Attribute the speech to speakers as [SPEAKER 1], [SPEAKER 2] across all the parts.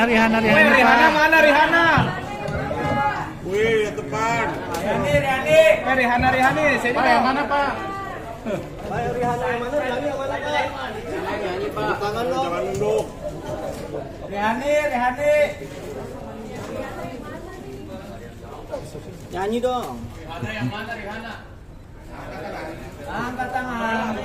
[SPEAKER 1] Rihana.
[SPEAKER 2] Wih, Rihana mana Rihana?
[SPEAKER 3] Wih, depan.
[SPEAKER 2] Rihana, sini
[SPEAKER 1] Pak, yang mana Pak?
[SPEAKER 4] Pak, Rihana yang mana? Rihana yang mana, Pak?
[SPEAKER 1] Rihana Pak.
[SPEAKER 4] Tangan lo.
[SPEAKER 3] Jangan nunduk.
[SPEAKER 2] Rihani.
[SPEAKER 4] Nyanyi dong.
[SPEAKER 1] Ada yang mana Rihana?
[SPEAKER 2] Angkat tangan.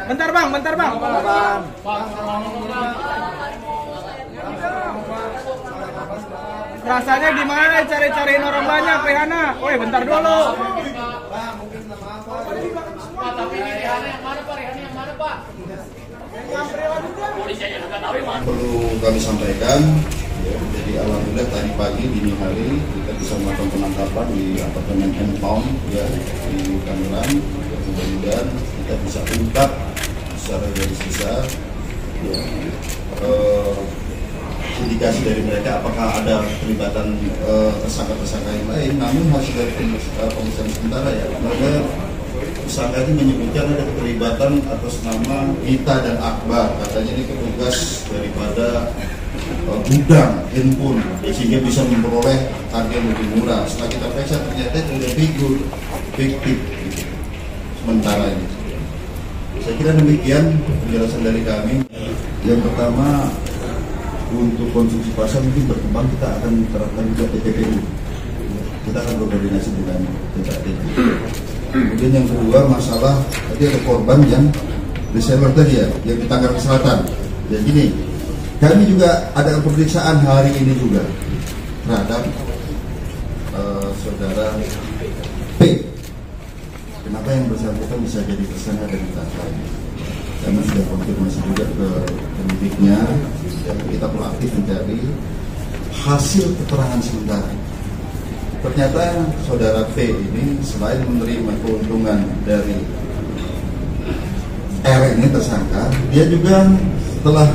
[SPEAKER 2] Bentar bang.
[SPEAKER 4] Bang.
[SPEAKER 2] Rasanya gimana cari-cariin orang banyak Rihana? Woi, bentar dulu.
[SPEAKER 1] Pak, tapi ini Rihana yang mana Pak? Rihana yang mana Pak? Polisi aja nggak tahu yang mana.
[SPEAKER 5] Perlu kami sampaikan, ya, jadi alhamdulillah tadi pagi dini hari kita bisa melakukan penangkapan di apartemen M-Town ya di Tangerang. Kemudian kita bisa ungkap secara garis besar ya, indikasi dari mereka apakah ada terlibatan tersangka-tersangka yang lain. Namun hasil dari pemeriksaan sementara ya mereka tersangka itu menyebutkan ada keterlibatan atas nama Gita dan Akbar, katanya ini petugas daripada gudang handphone sehingga bisa memperoleh harga yang lebih murah. Setelah kita periksa ternyata itu ada figur fiktif gitu. Sementara ini saya kira demikian penjelasan dari kami. Yang pertama, untuk konsumsi pasar mungkin berkembang kita akan terapkan juga TPPU. Kita akan berkoordinasi dengan TPPU. Kemudian yang kedua masalah tadi ada korban yang reseller tadi ya, yang di Tangerang Selatan. Ya gini, kami juga ada pemeriksaan hari ini juga terhadap saudara P. Kenapa yang bersangkutan bisa jadi tersangka dan ditangkap? Kami sudah konfirmasi juga ke penyidiknya dan kita proaktif mencari hasil keterangan sementara. Ternyata saudara P ini selain menerima keuntungan dari R ini tersangka, dia juga setelah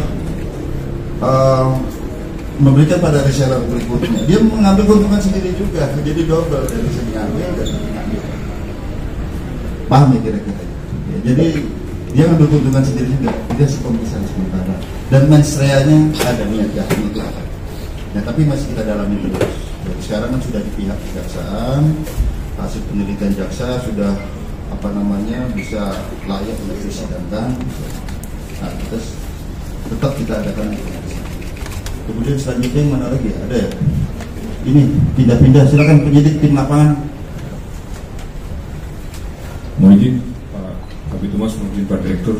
[SPEAKER 5] memberikan pada reseller berikutnya, dia mengambil keuntungan sendiri juga, jadi double dari segi ambil dan mengambil. Paham ya kira-kira? Ya, jadi dia ngambil keuntungan sendiri juga, tidak sepemisahan sementara. Dan mens reanya ada niat jahat itu apa? Nah, tapi masih kita dalami terus. Jadi sekarang kan sudah di pihak kejaksaan, hasil penelitian jaksa sudah bisa layak untuk disidangkan. Nah, terus tetap kita adakan. Kemudian selanjutnya yang mana lagi? Ada ya? Ini pindah-pindah. Silakan penyidik tim lapangan.
[SPEAKER 6] Mohon izin Pak Kabitumas, mohon izin Pak Direktur.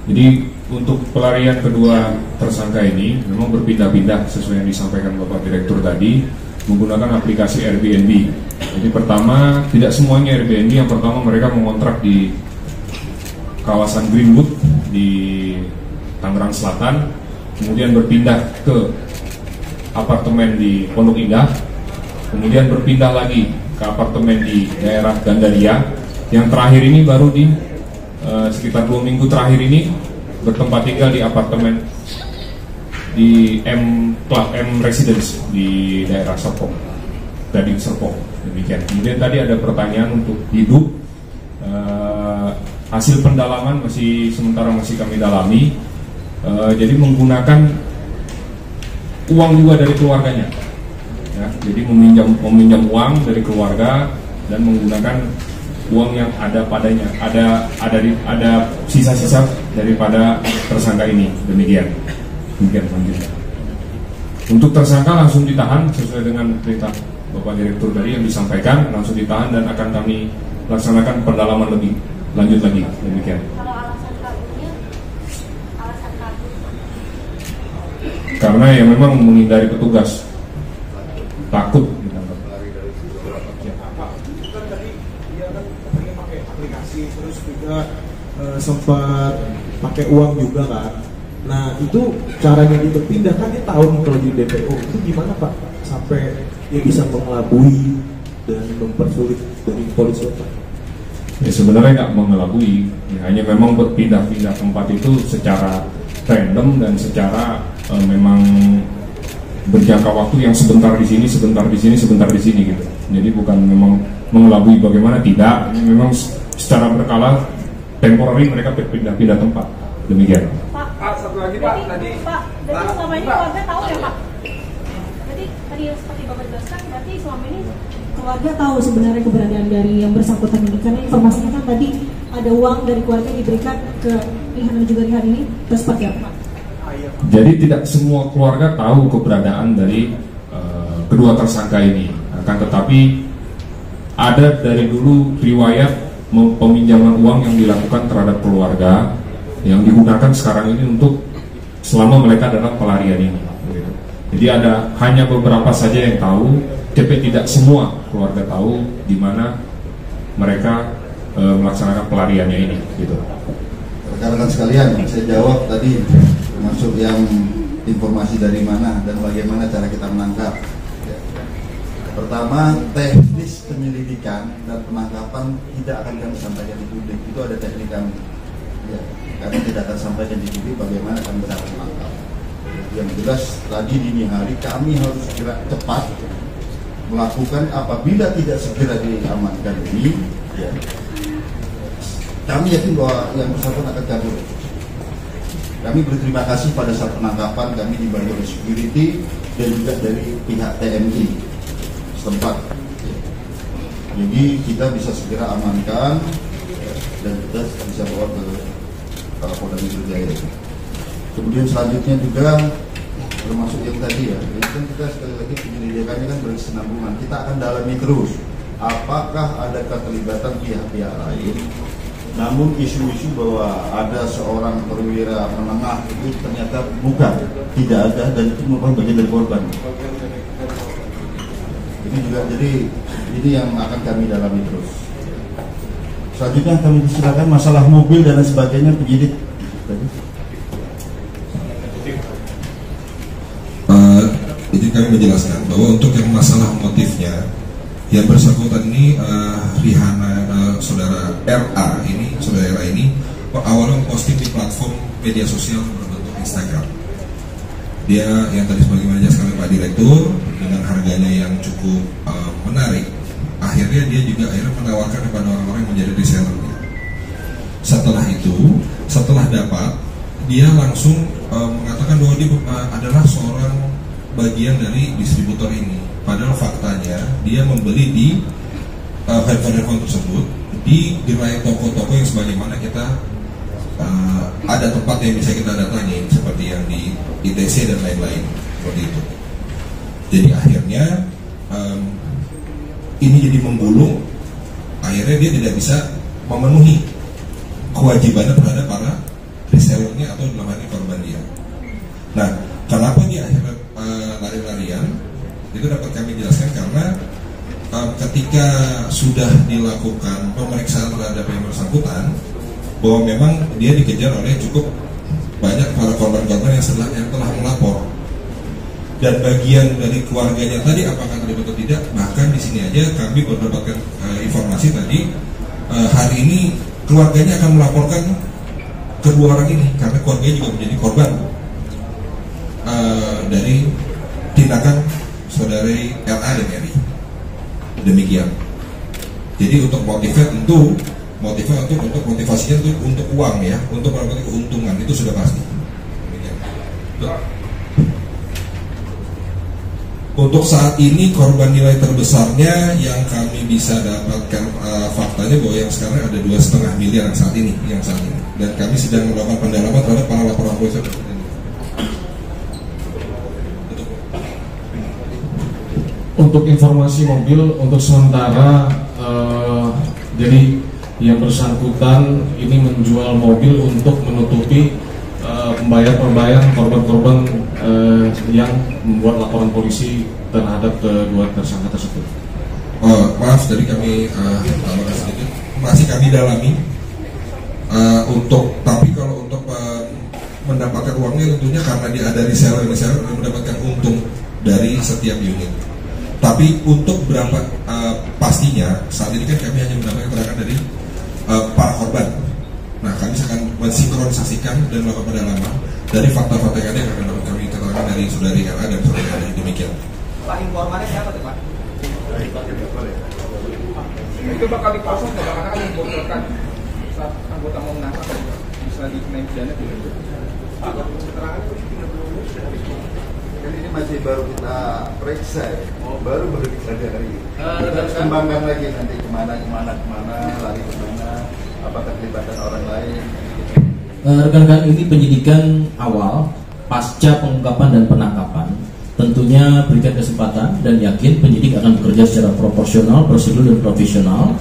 [SPEAKER 6] Jadi untuk pelarian kedua tersangka ini memang berpindah-pindah sesuai yang disampaikan Bapak Direktur tadi, menggunakan aplikasi Airbnb. Jadi pertama, tidak semuanya Airbnb. Yang pertama mereka mengontrak di kawasan Greenwood di Tangerang Selatan, kemudian berpindah ke apartemen di Pondok Indah, kemudian berpindah lagi ke apartemen di daerah Gandaria. Yang terakhir ini baru di sekitar 2 minggu terakhir ini bertempat tinggal di apartemen di Club M Residence di daerah Serpong, Gading Serpong. Demikian. Kemudian tadi ada pertanyaan untuk hidup. Hasil pendalaman sementara masih kami dalami. Jadi menggunakan uang juga dari keluarganya. Ya, jadi meminjam uang dari keluarga dan menggunakan uang yang ada padanya, ada sisa-sisa daripada tersangka ini. Demikian selanjutnya. Untuk tersangka langsung ditahan sesuai dengan perintah Bapak Direktur tadi yang disampaikan, langsung ditahan dan akan kami laksanakan pendalaman lebih lanjut lagi. Demikian.
[SPEAKER 7] Kalau alasan kaburnya,
[SPEAKER 6] Karena ya memang menghindari petugas, takut.
[SPEAKER 8] Terus juga sempat pakai uang juga kan. Nah itu caranya dia berpindah kan, dia tahu nih kalau di DPO itu gimana Pak sampai dia bisa mengelabui dan mempersulit dari polisi Pak?
[SPEAKER 6] Ya sebenarnya nggak mengelabui, ya, hanya memang berpindah-pindah tempat itu secara random dan secara memang berjangka waktu yang sebentar di sini, sebentar di sini, sebentar di sini gitu. Jadi bukan memang mengelabui bagaimana, tidak, memang secara berkala temporary mereka berpindah-pindah tempat. Demikian.
[SPEAKER 2] Pak, satu lagi Pak, tadi
[SPEAKER 7] Jadi selama ini keluarga tahu ya Pak? Jadi tadi yang seperti Bapak jelaskan, berarti selama ini keluarga tahu sebenarnya keberadaan dari yang bersangkutan ini, karena informasinya kan tadi ada uang dari keluarga diberikan ke Rihan dan juga Rihan ini, terus seperti apa Pak?
[SPEAKER 6] Jadi tidak semua keluarga tahu keberadaan dari kedua tersangka ini, akan tetapi ada dari dulu riwayat peminjaman uang yang dilakukan terhadap keluarga yang digunakan sekarang ini untuk selama mereka dalam pelarian ini. Jadi ada hanya beberapa saja yang tahu, tapi tidak semua keluarga tahu di mana mereka melaksanakan pelariannya ini. Gitu.
[SPEAKER 5] Rekan-rekan sekalian, saya jawab tadi termasuk yang informasi dari mana dan bagaimana cara kita menangkap. Ya. Pertama, teknis penyelidikan dan penangkapan tidak akan kami sampaikan di publik. Itu ada teknik kami. Ya, kami tidak akan sampaikan di publik bagaimana kami cara menangkap. Yang jelas tadi dini hari kami harus segera cepat melakukan, apabila tidak segera diamankan ini, ya, kami yakin bahwa yang bersangkutan akan kabur. Kami berterima kasih pada saat penangkapan kami dibantu oleh security dan juga dari pihak TNI setempat. Jadi kita bisa segera amankan dan kita bisa bawa ke Polda Metro Jaya. Kemudian selanjutnya juga termasuk yang tadi ya, ini kan kita sekali lagi penyelidikannya kan berkesinambungan. Kita akan dalami terus apakah ada keterlibatan pihak-pihak lain. Namun isu-isu bahwa ada seorang perwira menengah itu ternyata bukan, tidak ada, dan itu merupakan bagian dari korban. Ini juga jadi ini yang akan kami dalami terus. Selanjutnya kami silakan masalah mobil dan lain sebagainya penyidik.
[SPEAKER 9] Jadi kami menjelaskan bahwa untuk yang masalah motifnya, yang bersangkutan ini Rihana, saudara RA ini, saudara RA ini awalnya memposting di platform media sosial berbentuk Instagram. Dia yang tadi sebagaimana dijelaskan oleh Pak Direktur dengan harganya yang cukup menarik. Akhirnya dia juga menawarkan kepada orang-orang yang menjadi resellernya. Setelah itu, setelah dapat, dia langsung mengatakan bahwa dia adalah seorang bagian dari distributor ini. Padahal faktanya dia membeli di handphone tersebut di gerai toko-toko yang sebagaimana kita ada tempat yang bisa kita datangin seperti yang di ITC dan lain-lain seperti itu. Jadi akhirnya ini jadi menggulung. Akhirnya dia tidak bisa memenuhi kewajibannya terhadap para resellernya atau dalam hal ini korban dia. Nah, kenapa dia akhirnya lari-larian? Itu dapat kami jelaskan karena ketika sudah dilakukan pemeriksaan terhadap yang bersangkutan, bahwa memang dia dikejar oleh cukup banyak para korban-korban yang telah melapor. Dan bagian dari keluarganya tadi apakah terlibat atau tidak, bahkan di sini aja kami mendapatkan informasi tadi hari ini keluarganya akan melaporkan kedua orang ini karena keluarganya juga menjadi korban dari tindakan saudari LA dan RI. Demikian. Jadi untuk motifnya tentu untuk motivasinya itu untuk uang ya, untuk mendapatkan keuntungan itu sudah pasti. Demikian. Untuk saat ini korban nilai terbesarnya yang kami bisa dapatkan faktanya bahwa yang sekarang ada 2,5 miliar saat ini, dan kami sedang melakukan pendalaman terhadap para laporan polisi.
[SPEAKER 6] Untuk informasi mobil untuk sementara jadi yang bersangkutan ini menjual mobil untuk menutupi pembayaran korban-korban yang membuat laporan polisi terhadap kedua tersangka tersebut.
[SPEAKER 9] Maaf, tadi kami tambahkan sedikit, masih kami dalami tapi kalau untuk mendapatkan uangnya tentunya karena dia ada reseller yang mendapatkan untung dari setiap unit. Tapi untuk berapa pastinya saat ini kan kami hanya mendapatkan keterangan dari para korban. Nah, kami akan mensinkronisasikan dan melakukan pendalaman dari fakta-fakta yang ada yang akan kami keterangan dari saudari LA dan saudari LA. Demikian.
[SPEAKER 2] Pak, informannya siapa tuh Pak?
[SPEAKER 1] Itu bakal diproses nggak? Karena kan dibocorkan saat anggota mau menangkap bisa dikenai pidana tidak? Keterangan itu
[SPEAKER 5] Kan ini masih baru kita periksa ya, baru kita dari kita harus kembangkan lagi nanti kemana, lari kemana, apakah terlibatan orang lain.
[SPEAKER 10] Rekan-rekan, ini penyidikan awal pasca pengungkapan dan penangkapan. Tentunya berikan kesempatan dan yakin penyidik akan bekerja secara proporsional, prosedur dan profesional